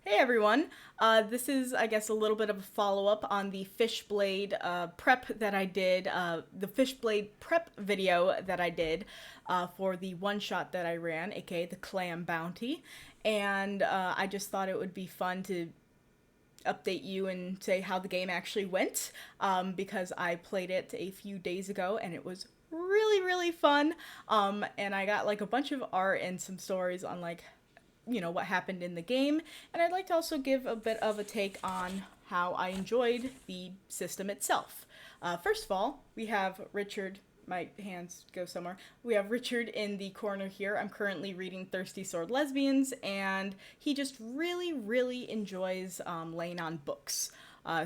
Hey everyone. This is, I guess, a little bit of a follow-up on the Fishblade prep that I did, the Fishblade prep video that I did for the one-shot that I ran, aka the Clam Bounty. And I just thought it would be fun to update you and say how the game actually went, because I played it a few days ago and it was really fun. And I got like a bunch of art and some stories on like what happened in the game, and I'd like to also give a bit of a take on how I enjoyed the system itself. First of all, we have Richard. My hands go somewhere. We have Richard in the corner here. I'm currently reading Thirsty Sword Lesbians, and he just really enjoys laying on books.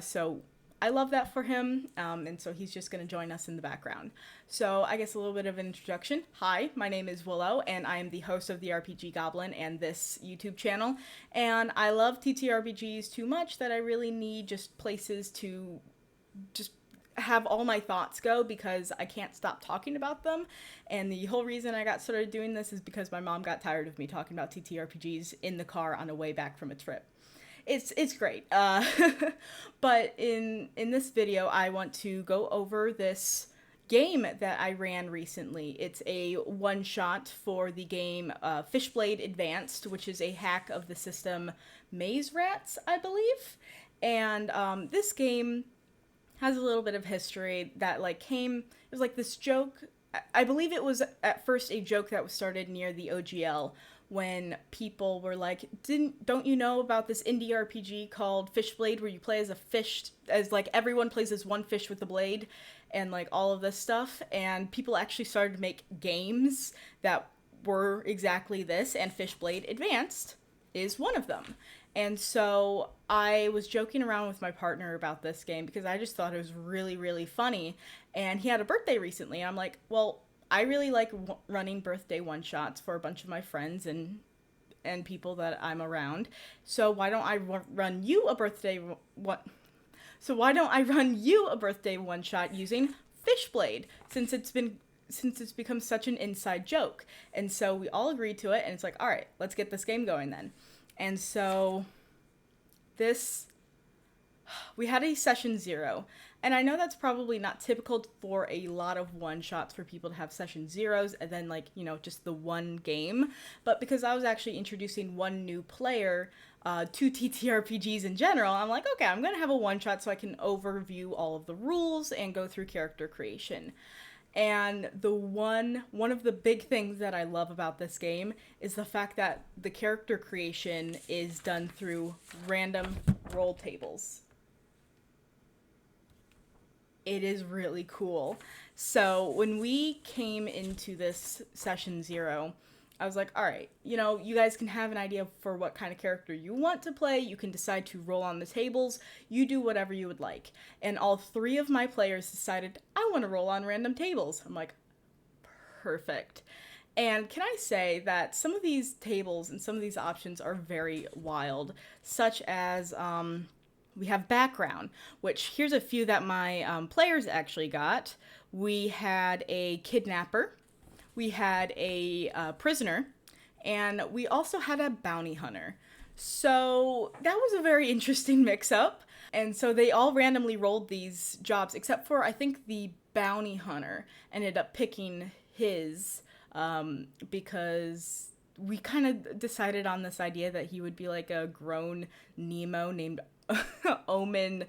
So I love that for him, and so he's just going to join us in the background. So I guess a little bit of an introduction. Hi, my name is Willow, and I am the host of the RPG Goblin and this YouTube channel. And I love TTRPGs too much that I really need just places to just have all my thoughts go because I can't stop talking about them. And the whole reason I got started doing this is because my mom got tired of me talking about TTRPGs in the car on the way back from a trip. It's great. But in this video, I want to go over this game that I ran recently. It's a one-shot for the game Fishblade Advanced, which is a hack of the system Maze Rats, I believe. And this game has a little bit of history that like came. It was like this joke. I believe it was at first a joke that was started near the OGL when people were like, don't you know about this indie RPG called Fishblade where you play as a fish, as like everyone plays as one fish with a blade and like all of this stuff, and people actually started to make games that were exactly this, and Fishblade Advanced is one of them. And so I was joking around with my partner about this game because I just thought it was really funny, and he had a birthday recently, and I'm like, well, I really like running birthday one-shots for a bunch of my friends and people that I'm around. So why don't I run you a birthday what? So why don't I run you a birthday one-shot using Fishblade since it's become such an inside joke. And so we all agreed to it, and it's like, all right, let's get this game going then. And so we had a session 0, and I know that's probably not typical for a lot of one-shots for people to have session 0s and then like, just the one game, but because I was actually introducing one new player to TTRPGs in general, I'm like, okay, I'm gonna have a one-shot so I can overview all of the rules and go through character creation. And the one of the big things that I love about this game is the fact that the character creation is done through random roll tables. It is really cool. So when we came into this session 0, I was like, all right, you guys can have an idea for what kind of character you want to play. You can decide to roll on the tables. You do whatever you would like. And all 3 of my players decided, I want to roll on random tables. I'm like, perfect. And can I say that some of these tables and some of these options are very wild, such as we have background, which here's a few that my players actually got. We had a kidnapper. We had a prisoner, and we also had a bounty hunter. So that was a very interesting mix-up. And so they all randomly rolled these jobs, except for, I think, the bounty hunter ended up picking his, because we kind of decided on this idea that he would be like a grown Nemo named Omen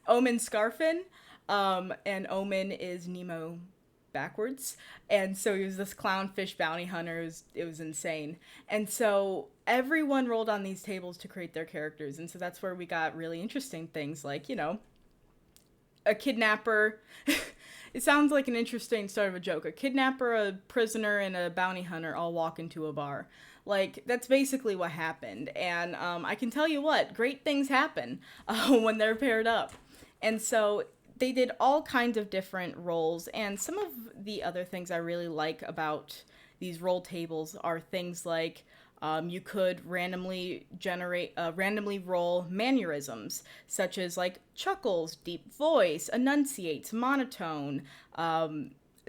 Scarfin. And Omen is Nemo backwards, and so he was this clownfish bounty hunter. It was insane. And so everyone rolled on these tables to create their characters, and so that's where we got really interesting things like, a kidnapper. It sounds like an interesting start of a joke. A kidnapper, a prisoner, and a bounty hunter all walk into a bar. Like, that's basically what happened. And I can tell you what, great things happen when they're paired up. And so they did all kinds of different roles, and some of the other things I really like about these roll tables are things like you could randomly roll mannerisms, such as like chuckles, deep voice, enunciates, monotone,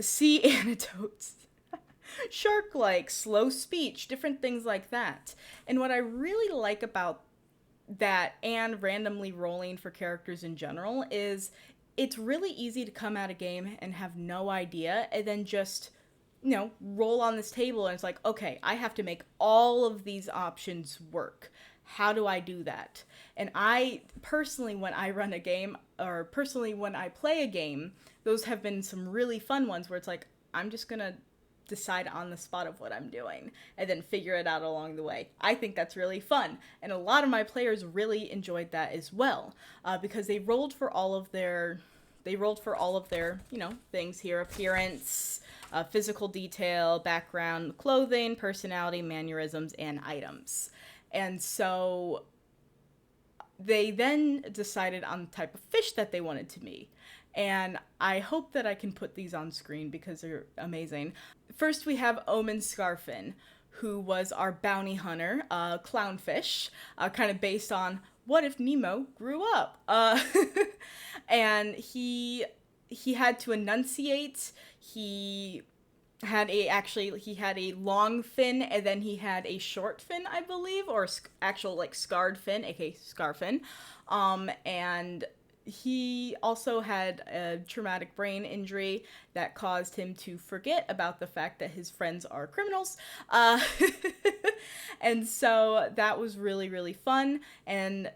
sea anecdotes, shark-like, slow speech, different things like that. And what I really like about that and randomly rolling for characters in general is it's really easy to come at a game and have no idea and then just, roll on this table and it's like, okay, I have to make all of these options work. How do I do that? And I personally, when I run a game, or personally when I play a game, those have been some really fun ones where it's like, I'm just gonna decide on the spot of what I'm doing and then figure it out along the way. I think that's really fun. And a lot of my players really enjoyed that as well, because they rolled for all of their, things here: appearance, physical detail, background, clothing, personality, mannerisms, and items. And so they then decided on the type of fish that they wanted to be. And I hope that I can put these on screen because they're amazing. First, we have Omen Scarfin, who was our bounty hunter, clownfish, kind of based on what if Nemo grew up. And he had to enunciate. He had a long fin, and then he had a short fin, I believe, or actual scarred fin, aka Scarfin. And he also had a traumatic brain injury that caused him to forget about the fact that his friends are criminals. And so that was really, really fun. And,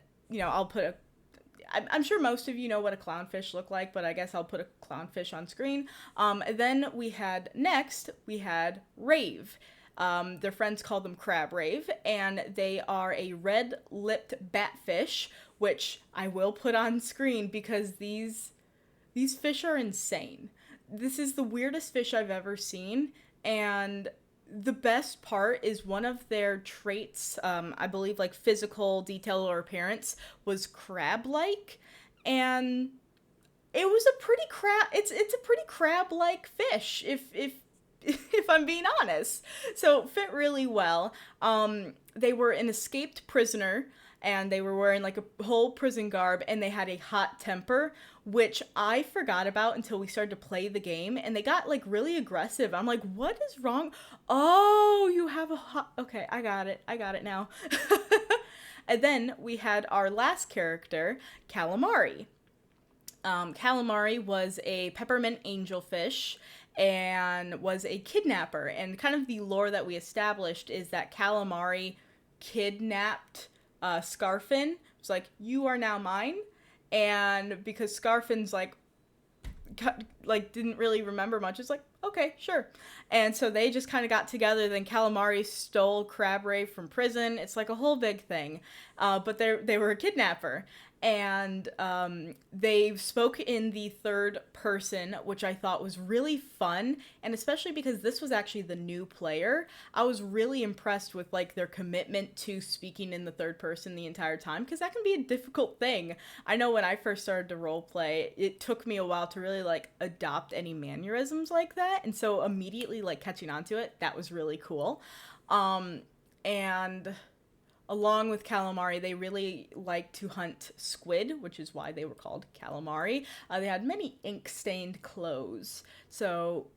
I'm sure most of you know what a clownfish look like, but I guess I'll put a clownfish on screen. Then we had Rave. Their friends call them Crab Rave, and they are a red-lipped batfish, which I will put on screen because these fish are insane. This is the weirdest fish I've ever seen, and the best part is one of their traits, I believe physical detail or appearance, was crab-like, and it was a pretty it's a pretty crab-like fish, if I'm being honest. So it fit really well. They were an escaped prisoner, and they were wearing a whole prison garb, and they had a hot temper, which I forgot about until we started to play the game, and they got really aggressive. I'm like, what is wrong? Oh, you have a hot... Okay, I got it now. And then we had our last character, Calamari. Calamari was a peppermint angelfish and was a kidnapper. And kind of the lore that we established is that Calamari kidnapped Scarfin. It's like, you are now mine. And because Scarfin's didn't really remember much, it's like, okay, sure. And so they just kind of got together. Then Calamari stole Crab Rave from prison. It's a whole big thing. But they were a kidnapper. And they spoke in the third person, which I thought was really fun. And especially because this was actually the new player, I was really impressed with their commitment to speaking in the third person the entire time, because that can be a difficult thing. I know when I first started to roleplay, it took me a while to really adopt any mannerisms like that. And so immediately catching on to it, that was really cool. And along with Calamari, they really like to hunt squid, which is why they were called Calamari. They had many ink-stained clothes, so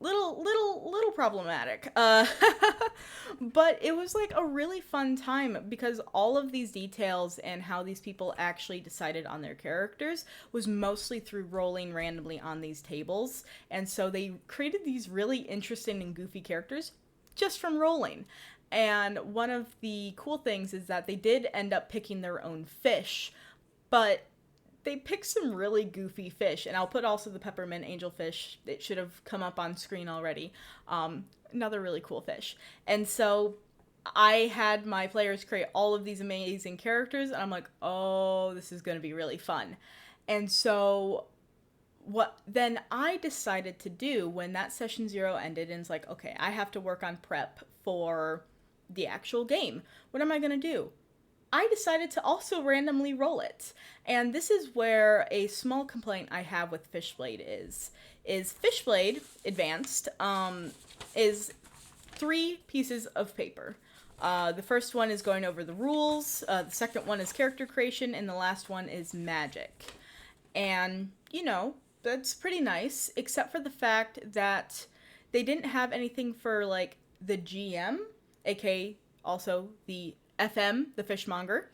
little problematic. But it was a really fun time because all of these details and how these people actually decided on their characters was mostly through rolling randomly on these tables. And so they created these really interesting and goofy characters just from rolling. And one of the cool things is that they did end up picking their own fish, but they picked some really goofy fish. And I'll put also the peppermint angelfish. It should have come up on screen already. Another really cool fish. And so I had my players create all of these amazing characters, and I'm like, oh, this is going to be really fun. And so what then I decided to do when that session 0 ended, and it's like, okay, I have to work on prep for the actual game. What am I going to do? I decided to also randomly roll it. And this is where a small complaint I have with Fishblade is Fishblade Advanced is 3 pieces of paper. The first one is going over the rules, the second one is character creation, and the last one is magic. And, that's pretty nice, except for the fact that they didn't have anything for, the GM, aka also the FM, the fishmonger.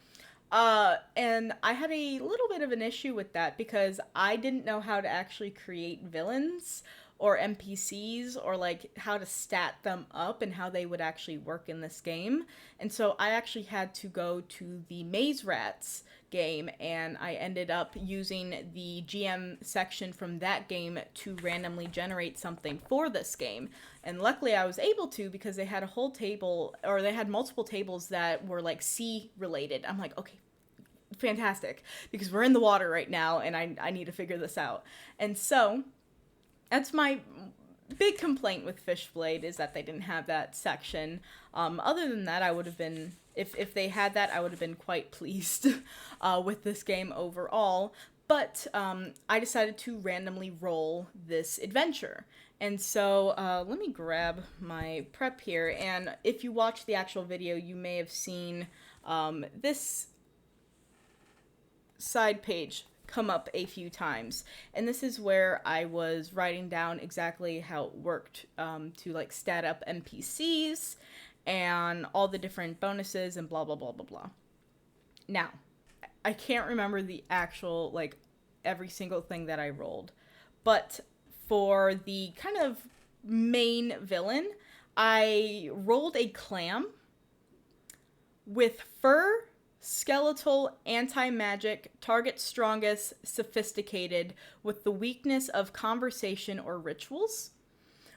And I had a little bit of an issue with that because I didn't know how to actually create villains or NPCs or like how to stat them up and how they would actually work in this game. And so I actually had to go to the Maze Rats game, and I ended up using the GM section from that game to randomly generate something for this game. And luckily I was able to, because they had a whole table, or they had multiple tables that were like sea related. I'm like, okay, fantastic, because we're in the water right now and I need to figure this out. And so that's my big complaint with Fishblade, is that they didn't have that section. Other than that, I would have been, if they had that, I would have been quite pleased with this game overall. But I decided to randomly roll this adventure. And so let me grab my prep here. And if you watch the actual video, you may have seen this side page come up a few times, and this is where I was writing down exactly how it worked to like stat up NPCs and all the different bonuses and blah blah blah blah blah. Now, I can't remember the actual like every single thing that I rolled, but for the kind of main villain, I rolled a clam with fur, skeletal, anti-magic, target strongest, sophisticated, with the weakness of conversation or rituals,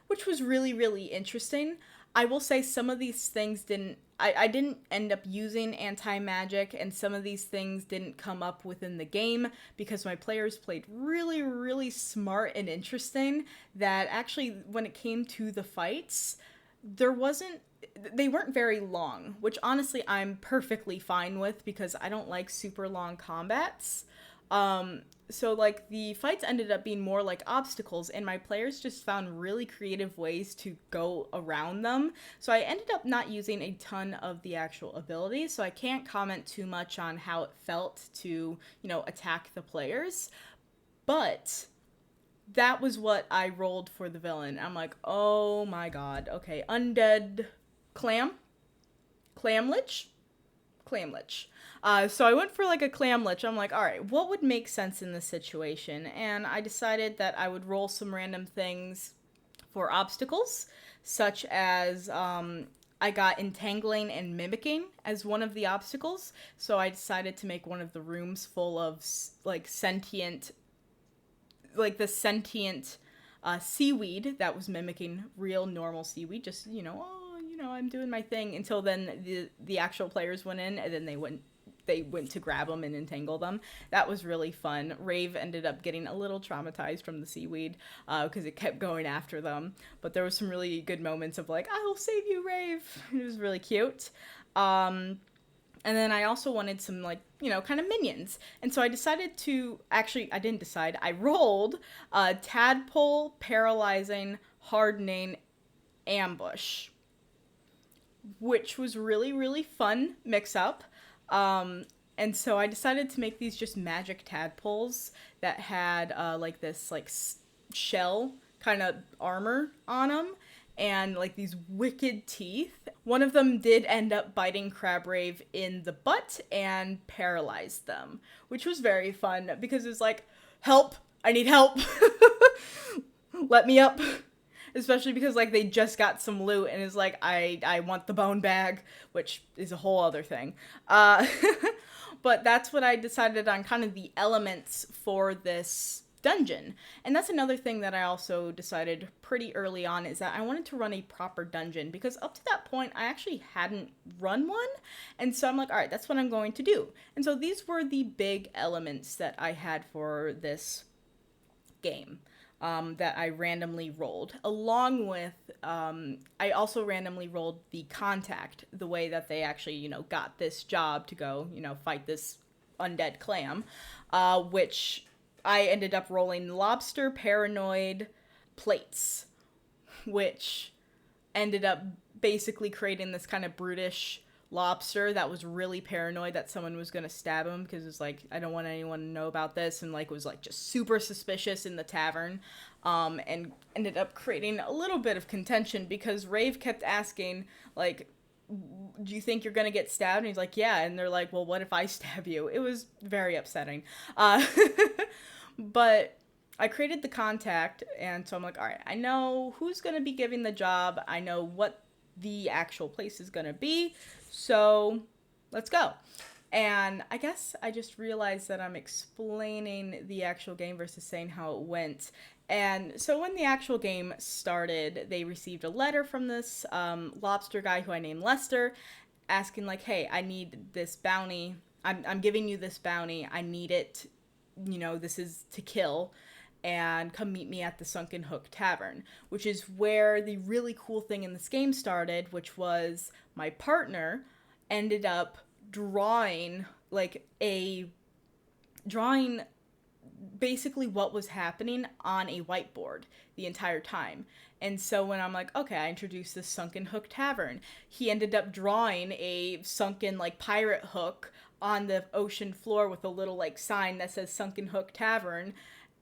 which was really, really interesting. I will say some of these things I didn't end up using anti-magic, and some of these things didn't come up within the game because my players played really, really smart and interesting, that actually when it came to the fights, they weren't very long, which honestly I'm perfectly fine with because I don't like super long combats. So like the fights ended up being more like obstacles, and my players just found really creative ways to go around them. So I ended up not using a ton of the actual abilities, so I can't comment too much on how it felt to, attack the players. But that was what I rolled for the villain. I'm like, oh my god, okay, Undead Clam? Clamlich? Clamlich. So I went for like a Clamlich. I'm like, alright, what would make sense in this situation? And I decided that I would roll some random things for obstacles, such as I got entangling and mimicking as one of the obstacles. So I decided to make one of the rooms full of like sentient seaweed that was mimicking real normal seaweed. Just, I'm doing my thing, until then the actual players went in, and then they went to grab them and entangle them. That was really fun. Rave ended up getting a little traumatized from the seaweed because it kept going after them. But there was some really good moments of like, I will save you, Rave. It was really cute. And then I also wanted some, kind of minions. And so I decided to, actually, I didn't decide. I rolled Tadpole, Paralyzing, Hardening, Ambush, which was really, really fun mix-up. And so I decided to make these just magic tadpoles that had, this, shell kind of armor on them, and these wicked teeth. One of them did end up biting Crab Rave in the butt and paralyzed them, which was very fun because it was like, help, I need help, let me up. Especially because they just got some loot, and it's like, I want the bone bag, which is a whole other thing. But that's what I decided on, kind of the elements for this dungeon. And that's another thing that I also decided pretty early on, is that I wanted to run a proper dungeon, because up to that point I actually hadn't run one. And so I'm like, all right, that's what I'm going to do. And so these were the big elements that I had for this game. That I randomly rolled, along with, I also randomly rolled the contact, the way that they actually, got this job to go, fight this undead clam, which I ended up rolling lobster, paranoid, plates, which ended up basically creating this kind of brutish lobster that was really paranoid that someone was gonna stab him, because it's like, I don't want anyone to know about this, and was just super suspicious in the tavern, and ended up creating a little bit of contention because Rave kept asking do you think you're gonna get stabbed? And he's like, yeah. And they're like, well, what if I stab you? It was very upsetting. Uh, but I created the contact, and so I'm like, all right, I know who's gonna be giving the job. I know what the actual place is gonna be. So let's go. And I guess I just realized that I'm explaining the actual game versus saying how it went. And so when the actual game started, they received a letter from this lobster guy who I named Lester, asking like, hey, I need this bounty. I'm giving you this bounty. I need it. You know, this is to kill. And come meet me at the Sunken Hook Tavern, which is where the really cool thing in this game started, which was my partner ended up drawing drawing basically what was happening on a whiteboard the entire time. And so when I'm like, okay, I introduced this Sunken Hook Tavern, he ended up drawing a sunken like pirate hook on the ocean floor with a little like sign that says Sunken Hook Tavern,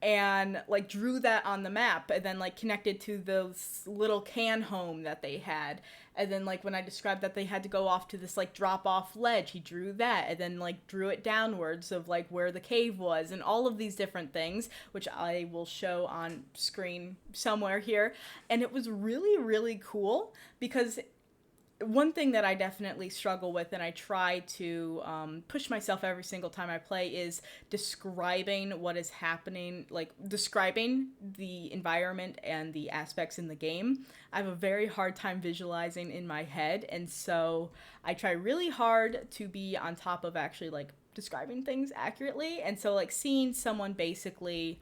and like drew that on the map, and then like connected to the little can home that they had. And then like when I described that they had to go off to this like drop off ledge, he drew that, and then like drew it downwards of like where the cave was, and all of these different things, which I will show on screen somewhere here. And it was really, really cool, because one thing that I definitely struggle with, and I try to push myself every single time I play, is describing what is happening, like describing the environment and the aspects in the game. I have a very hard time visualizing in my head, and so I try really hard to be on top of actually like describing things accurately. And so like seeing someone basically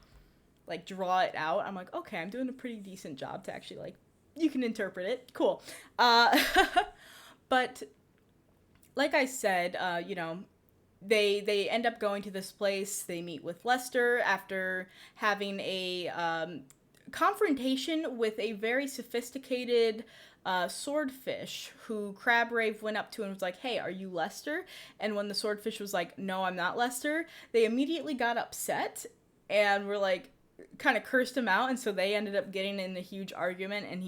like draw it out, I'm like, okay, I'm doing a pretty decent job to actually like, you can interpret it. Cool. But like I said, you know, they end up going to this place. They meet with Lester after having a confrontation with a very sophisticated swordfish who Rave went up to and was like, hey, are you Lester? And when the swordfish was like, no, I'm not Lester, they immediately got upset and were like, kind of cursed him out. And so they ended up getting in a huge argument, and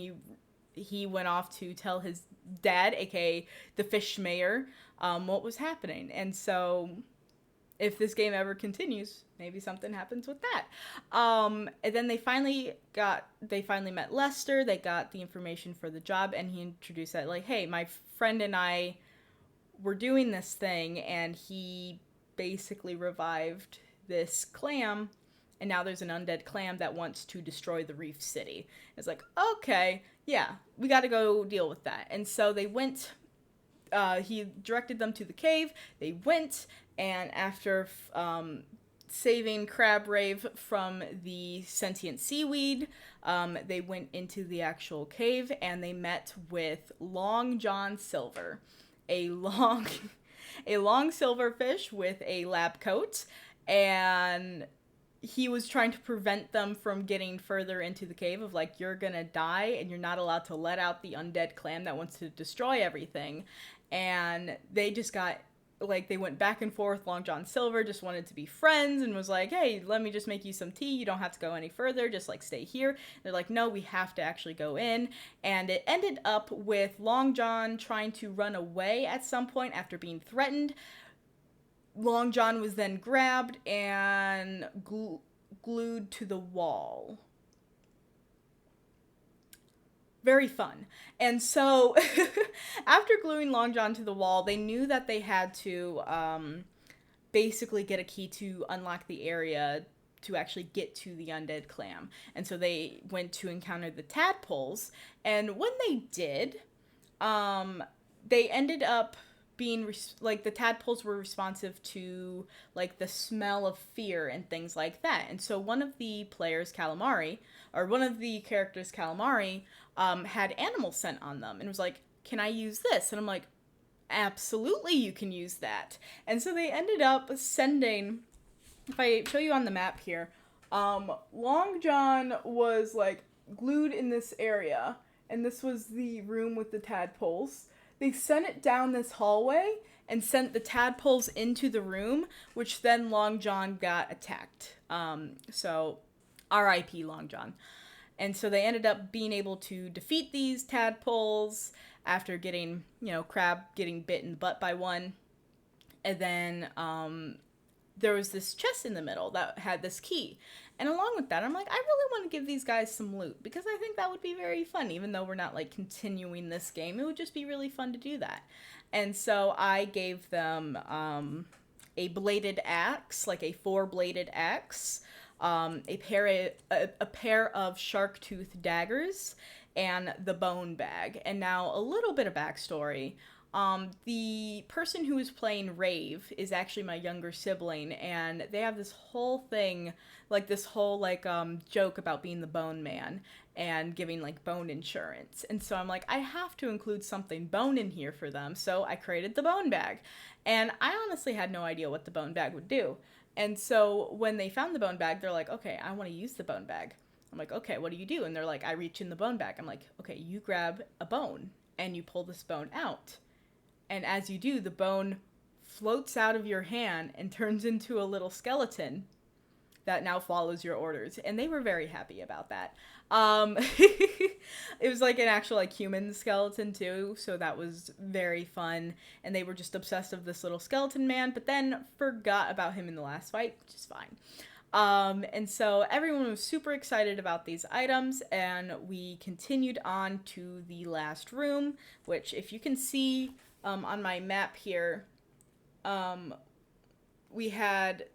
he went off to tell his dad, aka the fish mayor, what was happening. And so if this game ever continues, maybe something happens with that. And then they finally met Lester. They got the information for the job, and he introduced that like, hey, my friend and I were doing this thing, and he basically revived this clam, and now there's an undead clam that wants to destroy the reef city. It's like, okay, yeah, we got to go deal with that. And so they went, he directed them to the cave. They went, and after saving Rave from the sentient seaweed, they went into the actual cave, and they met with Long John Silver, a long silverfish with a lab coat, and he was trying to prevent them from getting further into the cave of like, you're gonna die and you're not allowed to let out the undead clam that wants to destroy everything. And they just got like, they went back and forth. Long John Silver just wanted to be friends and was like, hey, let me just make you some tea, you don't have to go any further, just like stay here. And they're like, no, we have to actually go in. And it ended up with Long John trying to run away at some point after being threatened. Long John was then grabbed and glued to the wall. Very fun. And so after gluing Long John to the wall, they knew that they had to basically get a key to unlock the area to actually get to the undead clam. And so they went to encounter the tadpoles. And when they did, they ended up being like, the tadpoles were responsive to like the smell of fear and things like that. And so one of the players, Calamari, or one of the characters, Calamari, had animal scent on them and was like, can I use this? And I'm like, absolutely, you can use that. And so they ended up sending, if I show you on the map here, Long John was like glued in this area, and this was the room with the tadpoles. They sent it down this hallway and sent the tadpoles into the room, which then Long John got attacked. So R.I.P. Long John. And so they ended up being able to defeat these tadpoles. after getting, Crab getting bit in the butt by one. And then there was this chest in the middle that had this key. And along with that, I'm like, I really want to give these guys some loot because I think that would be very fun. Even though we're not like continuing this game, it would just be really fun to do that. And so I gave them a bladed axe, like a 4-bladed axe, a pair of shark tooth daggers, and the bone bag. And now a little bit of backstory. The person who is playing Rave is actually my younger sibling, and they have this whole thing, like this whole joke about being the bone man and giving like bone insurance. And so I'm like, I have to include something bone in here for them. So I created the bone bag. And I honestly had no idea what the bone bag would do. And so when they found the bone bag, they're like, okay, I want to use the bone bag. I'm like, okay, what do you do? And they're like, I reach in the bone bag. I'm like, okay, you grab a bone and you pull this bone out. And as you do, the bone floats out of your hand and turns into a little skeleton that now follows your orders. And they were very happy about that. It was like an actual like human skeleton too, so that was very fun. And they were just obsessed with this little skeleton man, but then forgot about him in the last fight, which is fine. And so everyone was super excited about these items, and we continued on to the last room, which if you can see on my map here,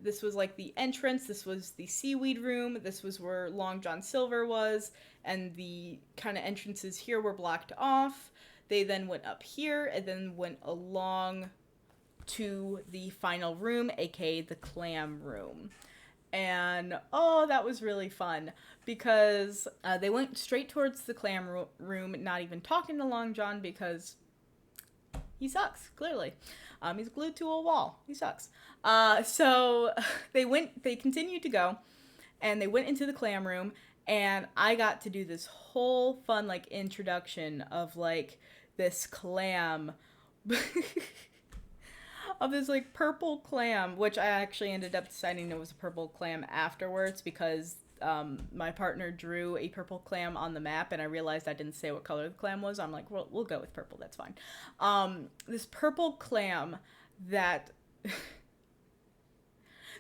this was like the entrance, this was the seaweed room, this was where Long John Silver was, and the kind of entrances here were blocked off. They then went up here, and then went along to the final room, aka the clam room. And that was really fun because they went straight towards the clam room, not even talking to Long John because he sucks, clearly. He's glued to a wall. He sucks. So they continued to go, and they went into the clam room, and I got to do this whole fun, like, introduction of, like, this clam, of this, like, purple clam, which I actually ended up deciding it was a purple clam afterwards because my partner drew a purple clam on the map, and I realized I didn't say what color the clam was. I'm like, well, we'll go with purple, that's fine. This purple clam that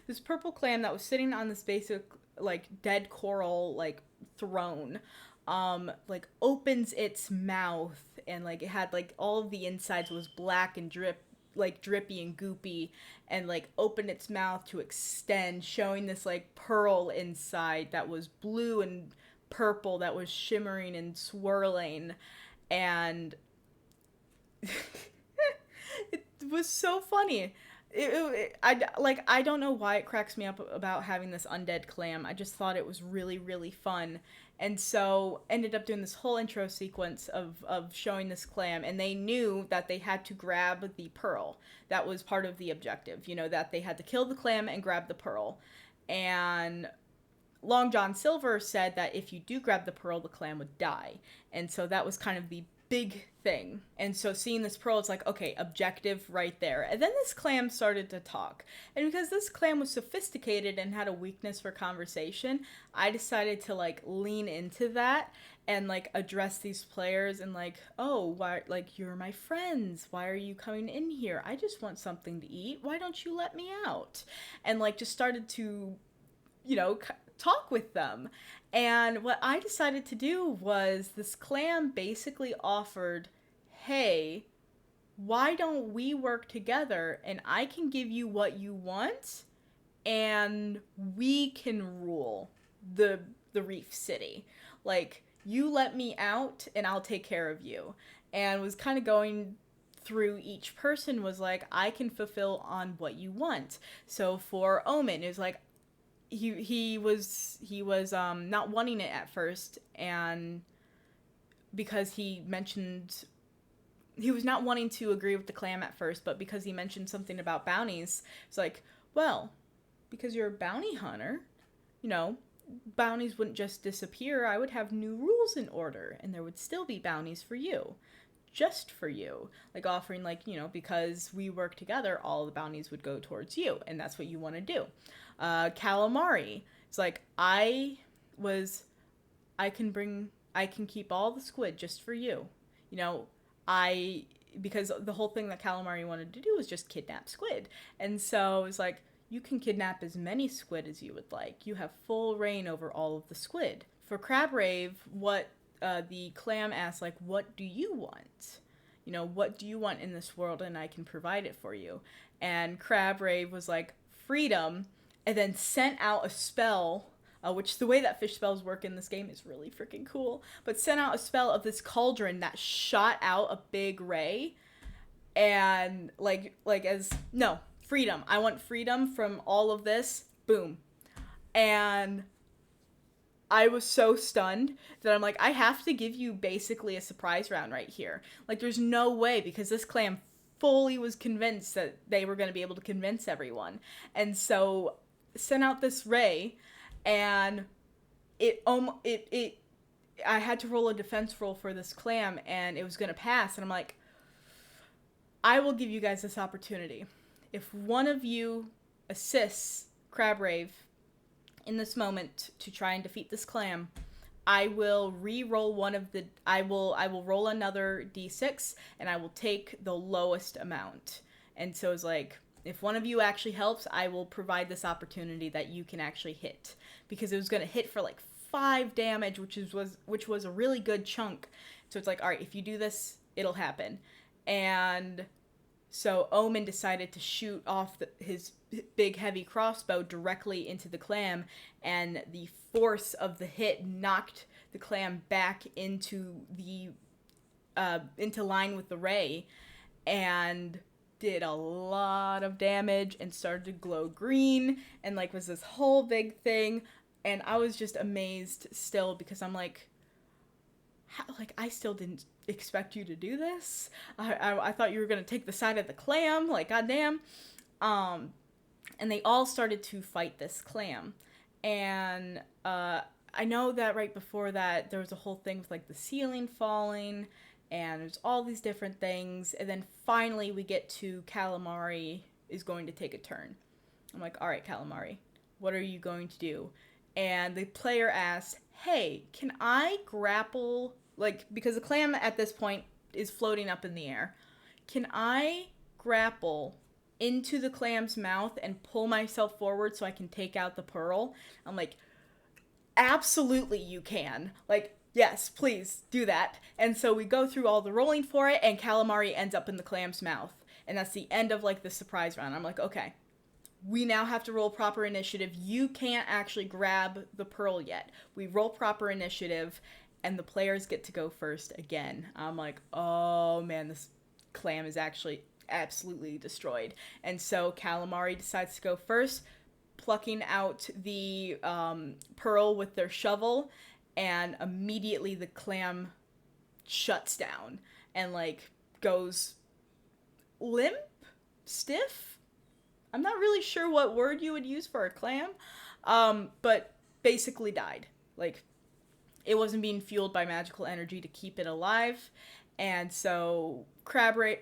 this purple clam that was sitting on this basic like dead coral like throne like opens its mouth, and like it had like all of the insides was black and drippy and goopy, and like opened its mouth to extend, showing this like pearl inside that was blue and purple that was shimmering and swirling, and it was so funny. I don't know why it cracks me up about having this undead clam. I just thought it was really, really fun. And so ended up doing this whole intro sequence of showing this clam, and they knew that they had to grab the pearl. That was part of the objective, that they had to kill the clam and grab the pearl. And Long John Silver said that if you do grab the pearl, the clam would die. And so that was kind of the big thing. And so seeing this pearl, it's like, okay, objective right there. And then this clam started to talk. And because this clam was sophisticated and had a weakness for conversation, I decided to like lean into that and like address these players and like, oh, why, like, you're my friends. Why are you coming in here? I just want something to eat. Why don't you let me out? And like just started to, talk with them. And what I decided to do was this clam basically offered, hey, why don't we work together and I can give you what you want and we can rule the Reef City. Like, you let me out and I'll take care of you. And was kind of going through each person was like, I can fulfill on what you want. So for Omen, it was like, he was not wanting it at first, and because he mentioned he was not wanting to agree with the clam at first, but because he mentioned something about bounties, it's like, well, because you're a bounty hunter, bounties wouldn't just disappear. I would have new rules in order, and there would still be bounties for you. Just for you, like offering because we work together, all the bounties would go towards you, and that's what you want to do. Calamari, it's like, I can keep all the squid just for you. because the whole thing that Calamari wanted to do was just kidnap squid. And so it was like, you can kidnap as many squid as you would like. You have full reign over all of the squid. For Crab Rave, what the clam asked, like, what do you want? You know, what do you want in this world, and I can provide it for you. And Crab Rave was like, freedom, and then sent out a spell, which the way that fish spells work in this game is really freaking cool, but sent out a spell of this cauldron that shot out a big ray, and freedom. I want freedom from all of this. Boom. And I was so stunned that I'm like, I have to give you basically a surprise round right here. Like, there's no way, because this clam fully was convinced that they were going to be able to convince everyone. And so sent out this ray, and I had to roll a defense roll for this clam, and it was going to pass. And I'm like, I will give you guys this opportunity. If one of you assists Crab Rave in this moment to try and defeat this clam, I will re-roll I will roll another d6, and I will take the lowest amount. And so it's like, if one of you actually helps, I will provide this opportunity that you can actually hit, because it was going to hit for like 5 damage, which was a really good chunk. So it's like, all right, if you do this, it'll happen. And so Omen decided to shoot off his big heavy crossbow directly into the clam, and the force of the hit knocked the clam back into line with the ray, and did a lot of damage and started to glow green, and like was this whole big thing. And I was just amazed still, because I'm like, I still didn't expect you to do this. I thought you were gonna take the side of the clam, like, goddamn. And they all started to fight this clam, and I know that right before that there was a whole thing with like the ceiling falling, and there's all these different things, and then finally we get to Calamari is going to take a turn. I'm like, all right, Calamari, what are you going to do? And the player asks, hey, can I grapple, like, because the clam at this point is floating up in the air, can I grapple into the clam's mouth and pull myself forward so I can take out the pearl? I'm like, absolutely you can. Like, yes, please do that. And so we go through all the rolling for it, and Calamari ends up in the clam's mouth. And that's the end of, like, the surprise round. I'm like, okay, we now have to roll proper initiative. You can't actually grab the pearl yet. We roll proper initiative, and the players get to go first again. I'm like, oh man, this clam is actually absolutely destroyed. And so Calamari decides to go first, plucking out the pearl with their shovel, and immediately the clam shuts down and like goes limp, stiff. I'm not really sure what word you would use for a clam, but basically died. Like, it wasn't being fueled by magical energy to keep it alive. And so Calamari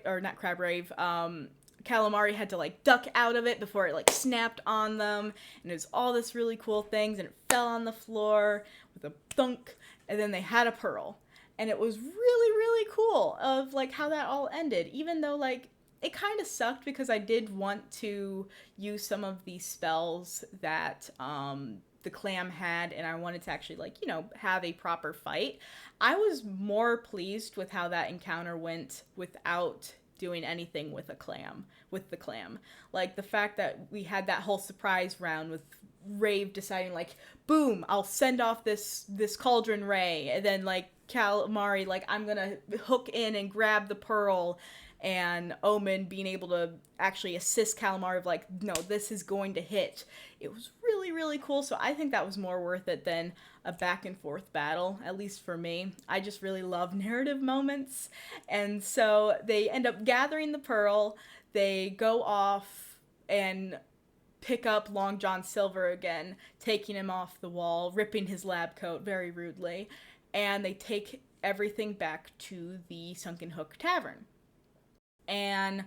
had to like duck out of it before it like snapped on them, and it was all this really cool things, and it fell on the floor with a thunk, and then they had a pearl. And it was really, really cool of like how that all ended, even though like it kind of sucked, because I did want to use some of the spells that the clam had, and I wanted to actually, like, you know, have a proper fight. I was more pleased with how that encounter went without doing anything with the clam. Like, the fact that we had that whole surprise round with Rave deciding, like, boom, I'll send off this cauldron ray, and then, like, Calamari, like, I'm gonna hook in and grab the pearl, and Omen being able to actually assist Calamari of like, no, this is going to hit. It was really, really cool. So I think that was more worth it than a back and forth battle, at least for me. I just really love narrative moments. And so they end up gathering the pearl. They go off and pick up Long John Silver again, taking him off the wall, ripping his lab coat very rudely. And they take everything back to the Sunken Hook Tavern. And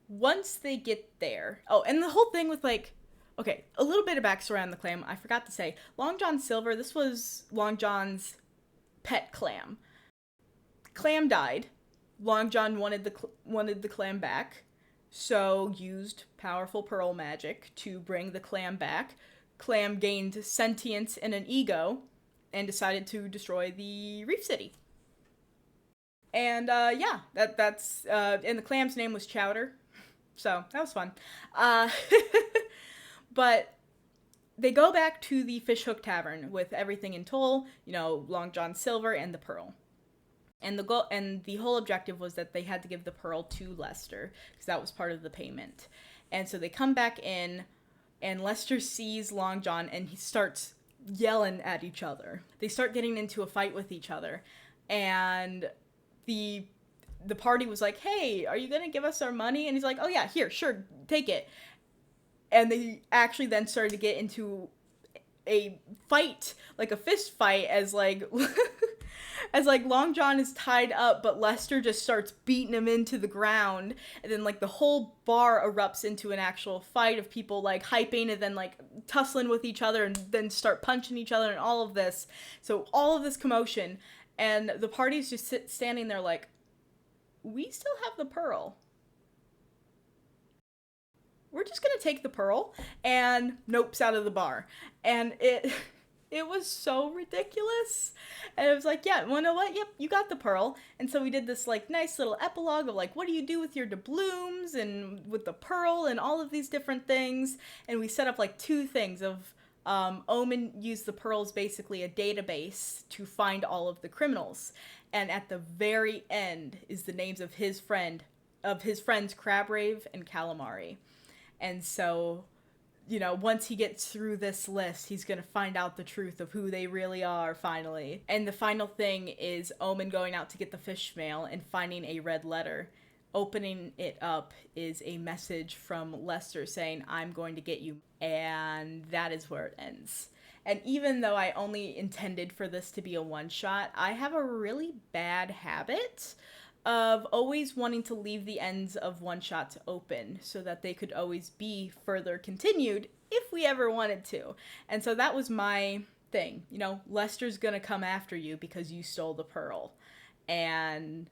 once they get there, oh, and the whole thing with like, okay, a little bit of backstory on the clam. I forgot to say, Long John Silver, this was Long John's pet clam. Clam died, Long John wanted the clam back, so used powerful pearl magic to bring the clam back. Clam gained sentience and an ego, and decided to destroy the Reef City. And yeah, that's and the clam's name was Chowder, so that was fun. Uh, but they go back to the Fishhook Tavern with everything in tow, you know, Long John Silver and the pearl. And the whole objective was that they had to give the pearl to Lester because that was part of the payment. And so they come back in, and Lester sees Long John, and he starts yelling at each other. They start getting into a fight with each other, and the party was like, "Hey, are you gonna give us our money?" And he's like, "Oh yeah, here, sure, take it." And they actually then started to get into a fight, like a fist fight, as like as like Long John is tied up, but Lester just starts beating him into the ground, and then like the whole bar erupts into an actual fight of people like hyping and then like tussling with each other and then start punching each other and all of this. So all of this commotion, and the party's just standing there like, we still have the pearl. We're just gonna take the pearl, and nopes out of the bar. And it was so ridiculous. And it was like, yeah, well, you know what? Yep, you got the pearl. And so we did this like nice little epilogue of like, what do you do with your doubloons and with the pearl and all of these different things. And we set up like two things of Omen used the pearls basically a database to find all of the criminals. And at the very end is the names of his friends Crab Rave and Calamari. And so, you know, once he gets through this list, he's going to find out the truth of who they really are, finally. And the final thing is Omen going out to get the fish mail and finding a red letter. Opening it up is a message from Lester saying, "I'm going to get you." And that is where it ends. And even though I only intended for this to be a one-shot, I have a really bad habit of always wanting to leave the ends of one-shots open so that they could always be further continued if we ever wanted to. And so that was my thing. You know, Lester's gonna come after you because you stole the pearl. And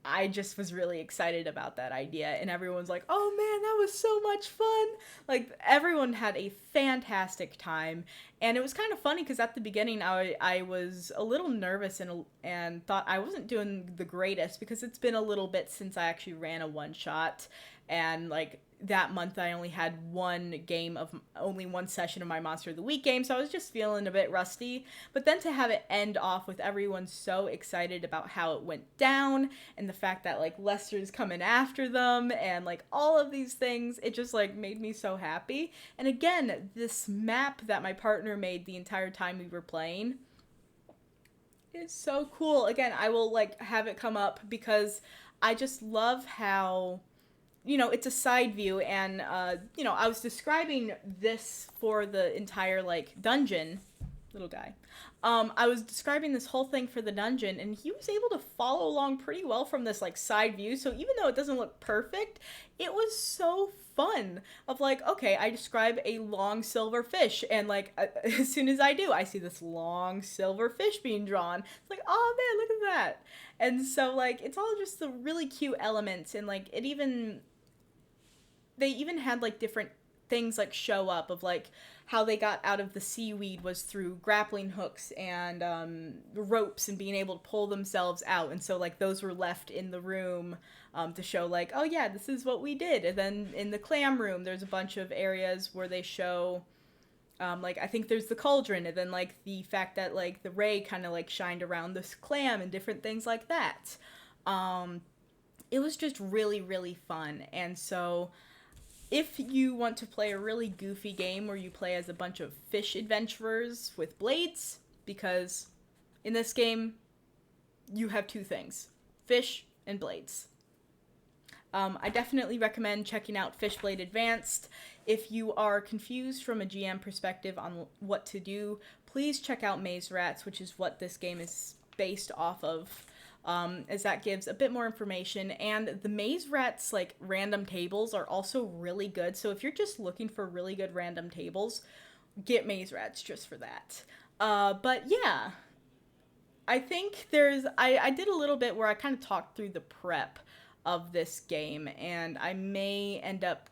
I just was really excited about that idea, and everyone's like, "Oh man, that was so much fun!" Like, everyone had a fantastic time, and it was kind of funny because at the beginning I was a little nervous and thought I wasn't doing the greatest because it's been a little bit since I actually ran a one shot, and like that month I only had only one session of my Monster of the Week game, so I was just feeling a bit rusty. But then to have it end off with everyone so excited about how it went down and the fact that like Lester's coming after them and like all of these things, it just like made me so happy. And again, this map that my partner made the entire time we were playing is so cool. Again, I will like have it come up because I just love how, you know, it's a side view, and, you know, I was describing this for the entire, like, dungeon, little guy. I was describing this whole thing for the dungeon, and he was able to follow along pretty well from this, like, side view, so even though it doesn't look perfect, it was so fun of, like, okay, I describe a long silver fish, and, like, as soon as I do, I see this long silver fish being drawn. It's like, oh, man, look at that. And so, like, it's all just the really cute elements, and, like, they even had like different things like show up of like how they got out of the seaweed was through grappling hooks and ropes and being able to pull themselves out. And so like those were left in the room to show like, oh yeah, this is what we did. And then in the clam room, there's a bunch of areas where they show like I think there's the cauldron, and then like the fact that like the ray kind of like shined around this clam and different things like that. It was just really, really fun. And so if you want to play a really goofy game where you play as a bunch of fish adventurers with blades, because in this game, you have two things, fish and blades. I definitely recommend checking out Fishblade Advanced. If you are confused from a GM perspective on what to do, please check out Maze Rats, which is what this game is based off of. As that gives a bit more information, and the Maze Rats like random tables are also really good, so if you're just looking for really good random tables, get Maze Rats just for that. But yeah, I think I did a little bit where I kind of talked through the prep of this game, and I may end up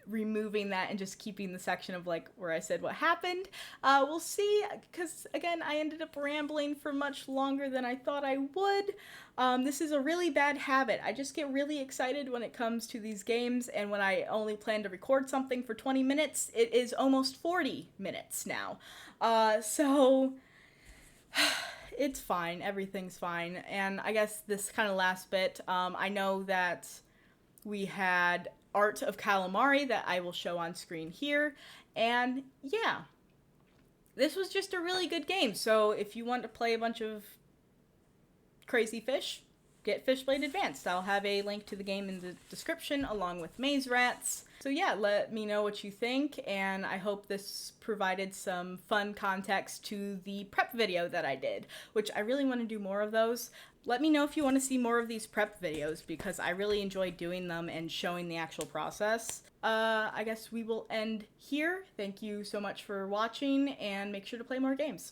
removing that and just keeping the section of like where I said what happened. We'll see, because again, I ended up rambling for much longer than I thought I would. This is a really bad habit. I just get really excited when it comes to these games, and when I only plan to record something for 20 minutes, it is almost 40 minutes now. So it's fine. Everything's fine. And I guess this kind of last bit, I know that we had art of Calamari that I will show on screen here. And yeah, this was just a really good game. So if you want to play a bunch of crazy fish, get Fishblade Advanced. I'll have a link to the game in the description along with Maze Rats. So yeah, let me know what you think, and I hope this provided some fun context to the prep video that I did, which I really want to do more of those. Let me know if you want to see more of these prep videos, because I really enjoy doing them and showing the actual process. I guess we will end here. Thank you so much for watching, and make sure to play more games.